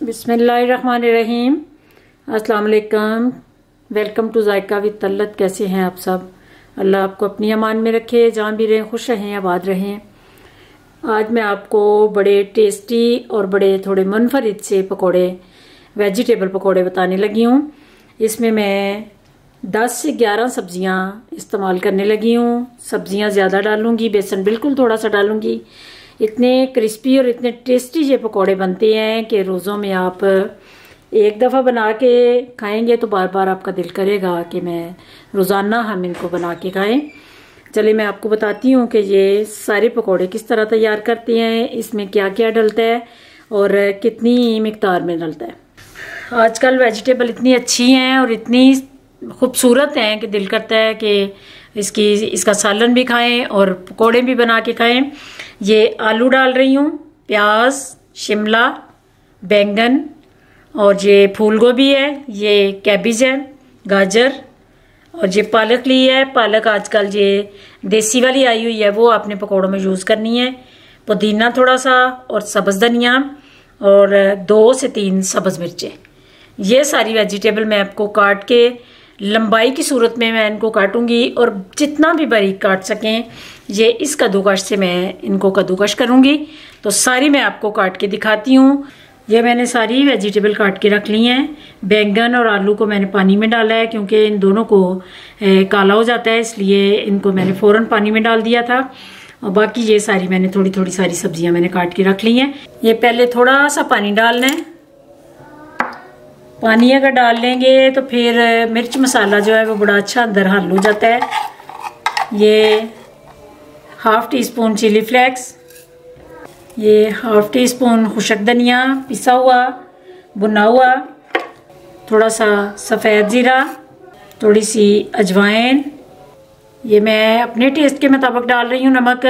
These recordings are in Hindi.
बिस्मिल्लाहिर्रहमानिर्रहीम। अस्सलाम वालेकुम। Welcome to JICA with तल्लत। कैसे हैं आप सब? अल्लाह आपको अपनी अमान में रखे, जहाँ भी रहें खुश रहें, आबाद रहें। आज मैं आपको बड़े टेस्टी और बड़े थोड़े मुनफरिद से पकोड़े, वेजिटेबल पकोड़े बताने लगी हूँ। इसमें मैं 10 से 11 सब्जियाँ इस्तेमाल करने लगी हूँ। सब्जियाँ ज़्यादा डालूंगी, बेसन बिल्कुल थोड़ा सा डालूंगी। इतने क्रिस्पी और इतने टेस्टी ये पकोड़े बनते हैं कि रोज़ों में आप एक दफ़ा बना के खाएंगे तो बार बार आपका दिल करेगा कि मैं रोज़ाना हम इनको बना के खाएं। चलिए मैं आपको बताती हूँ कि ये सारे पकोड़े किस तरह तैयार करते हैं, इसमें क्या क्या डलता है और कितनी मिकदार में डलता है। आजकल वेजिटेबल इतनी अच्छी हैं और इतनी खूबसूरत हैं कि दिल करता है कि इसका सालन भी खाएं और पकोड़े भी बना के खाएं। ये आलू डाल रही हूँ, प्याज, शिमला, बैंगन और ये फूल गोभी है, ये कैबिज है, गाजर और ये पालक ली है। पालक आजकल ये देसी वाली आई हुई है, वो आपने पकोड़ों में यूज़ करनी है। पुदीना थोड़ा सा और सब्ज़ धनिया और 2 से 3 सब्ज़ मिर्चें। ये सारी वेजिटेबल मैं आपको काट के लंबाई की सूरत में मैं इनको काटूंगी और जितना भी बारीक काट सकें ये इस कद्दूकश से मैं इनको कद्दूकश करूंगी। तो सारी मैं आपको काट के दिखाती हूँ। ये मैंने सारी वेजिटेबल काट के रख ली हैं। बैंगन और आलू को मैंने पानी में डाला है क्योंकि इन दोनों को काला हो जाता है, इसलिए इनको मैंने फ़ौरन पानी में डाल दिया था। और बाकी ये सारी मैंने थोड़ी थोड़ी सारी सब्जियां मैंने काट के रख ली हैं। ये पहले थोड़ा सा पानी डालना है। पानी अगर डाल लेंगे तो फिर मिर्च मसाला जो है वो बड़ा अच्छा अंदर हल हो जाता है। ये 1/2 टीस्पून चिली फ्लेक्स, ये 1/2 टीस्पून खुशक धनिया पिसा हुआ भुना हुआ, थोड़ा सा सफ़ेद ज़ीरा, थोड़ी सी अजवाइन। ये मैं अपने टेस्ट के मुताबिक डाल रही हूँ। नमक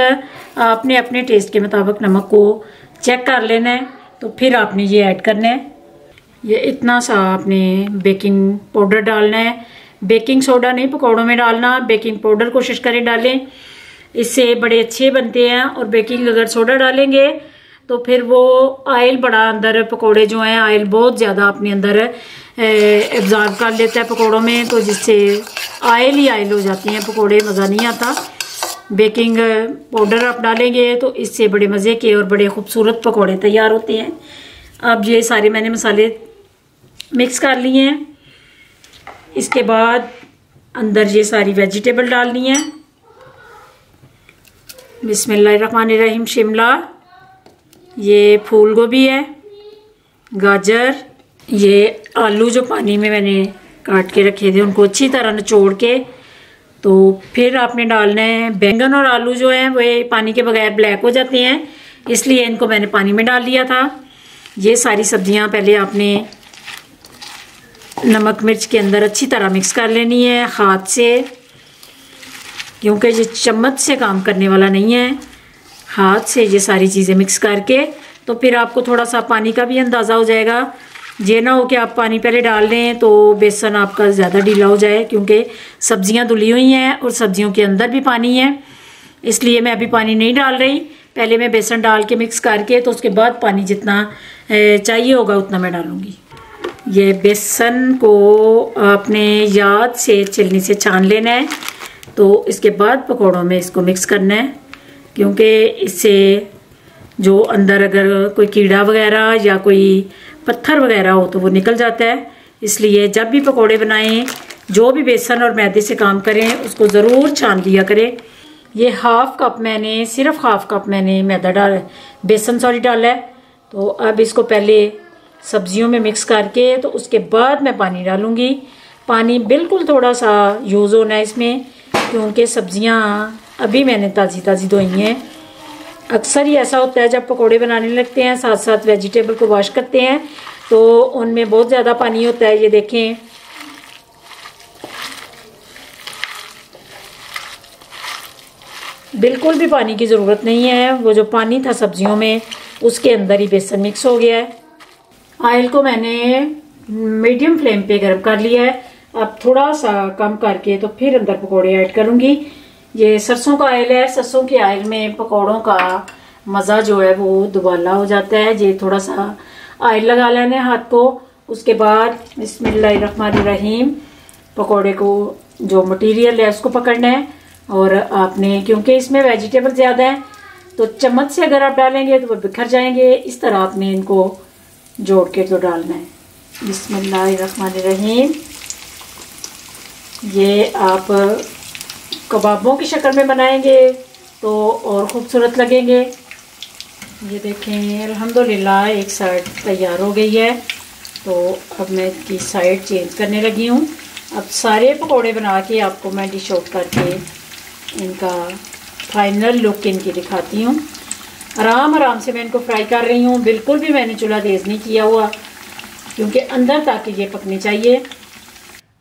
आपने अपने टेस्ट के मुताबिक नमक को चेक कर लेना है, तो फिर आपने ये ऐड करना है। ये इतना सा आपने बेकिंग पाउडर डालना है। बेकिंग सोडा नहीं पकौड़ों में डालना, बेकिंग पाउडर कोशिश करें डालें, इससे बड़े अच्छे बनते हैं। और बेकिंग अगर सोडा डालेंगे तो फिर वो ऑयल बड़ा अंदर पकोड़े जो हैं ऑयल बहुत ज़्यादा अपने अंदर एब्जॉर्ब कर लेता है पकोड़ों में, तो जिससे ऑयल ही ऑयल हो जाती हैं पकोड़े, मज़ा नहीं आता। बेकिंग पाउडर आप डालेंगे तो इससे बड़े मज़े के और बड़े खूबसूरत पकोड़े तैयार होते हैं। अब ये सारे मैंने मसाले मिक्स कर लिए हैं। इसके बाद अंदर ये सारी वेजिटेबल डालनी है। बिस्मिल्लाहिर्रहमानिर्रहीम। शिमला, ये फूल गोभी है, गाजर, ये आलू जो पानी में मैंने काट के रखे थे उनको अच्छी तरह निचोड़ के, तो फिर आपने डालना है। बैंगन और आलू जो है वे पानी के बगैर ब्लैक हो जाते हैं, इसलिए इनको मैंने पानी में डाल दिया था। ये सारी सब्जियां पहले आपने नमक मिर्च के अंदर अच्छी तरह मिक्स कर लेनी है हाथ से, क्योंकि ये चम्मच से काम करने वाला नहीं है। हाथ से ये सारी चीज़ें मिक्स करके तो फिर आपको थोड़ा सा पानी का भी अंदाज़ा हो जाएगा। ये ना हो कि आप पानी पहले डाल दें तो बेसन आपका ज़्यादा ढीला हो जाए, क्योंकि सब्जियां धुली हुई हैं और सब्जियों के अंदर भी पानी है, इसलिए मैं अभी पानी नहीं डाल रही। पहले मैं बेसन डाल के मिक्स करके तो उसके बाद पानी जितना चाहिए होगा उतना मैं डालूँगी। ये बेसन को आपने याद से छिलनी से छान लेना है, तो इसके बाद पकोड़ों में इसको मिक्स करना है, क्योंकि इससे जो अंदर अगर कोई कीड़ा वगैरह या कोई पत्थर वगैरह हो तो वो निकल जाता है। इसलिए जब भी पकोड़े बनाएं, जो भी बेसन और मैदे से काम करें उसको ज़रूर छान लिया करें। ये सिर्फ हाफ कप मैंने मैदा बेसन डाला है। तो अब इसको पहले सब्जियों में मिक्स करके तो उसके बाद मैं पानी डालूंगी। पानी बिल्कुल थोड़ा सा यूज़ होना है इसमें, क्योंकि सब्जियां अभी मैंने ताज़ी ताज़ी धोई हैं। अक्सर ही ऐसा होता है जब पकोड़े बनाने लगते हैं साथ साथ वेजिटेबल को वॉश करते हैं तो उनमें बहुत ज़्यादा पानी होता है। ये देखें, बिल्कुल भी पानी की ज़रूरत नहीं है। वो जो पानी था सब्जियों में उसके अंदर ही बेसन मिक्स हो गया है। ऑयल को मैंने मीडियम फ्लेम पे गर्म कर लिया है। अब थोड़ा सा कम करके तो फिर अंदर पकोड़े ऐड करूंगी। ये सरसों का ऑयल है। सरसों के ऑयल में पकोड़ों का मज़ा जो है वो दुबाला हो जाता है। ये थोड़ा सा ऑयल लगा लेना है हाथ को। उसके बाद बिस्मिल्लाहिर्रहमानिर्रहीम पकोड़े को जो मटेरियल है उसको पकड़ना है। और आपने क्योंकि इसमें वेजिटेबल ज़्यादा है तो चम्मच से अगर आप डालेंगे तो वो बिखर जाएंगे। इस तरह आपने इनको जोड़ के तो डालना है। बिस्मिल्लाहिर्रहमानिर्रहीम। ये आप कबाबों की शक्ल में बनाएंगे तो और ख़ूबसूरत लगेंगे। ये देखें अल्हम्दुलिल्लाह एक साइड तैयार हो गई है। तो अब मैं इसकी साइड चेंज करने लगी हूँ। अब सारे पकोड़े बना के आपको मैं डिश आउट करके इनका फाइनल लुक इनकी दिखाती हूँ। आराम आराम से मैं इनको फ्राई कर रही हूँ। बिल्कुल भी मैंने चूल्हा तेज़ नहीं किया हुआ क्योंकि अंदर तक ये पकने चाहिए।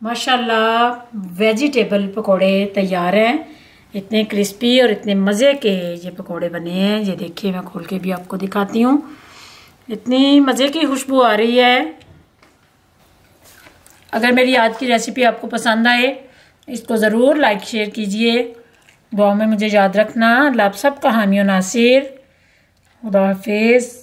माशाल्लाह वेजिटेबल पकोड़े तैयार हैं। इतने क्रिस्पी और इतने मज़े के ये पकोड़े बने हैं। ये देखिए मैं खोल के भी आपको दिखाती हूँ। इतनी मज़े की खुशबू आ रही है। अगर मेरी आज की रेसिपी आपको पसंद आए इसको ज़रूर लाइक शेयर कीजिए। दुआ में मुझे याद रखना। अल्लाह आप सबका हामी और नासिर। खुदा हाफिज़।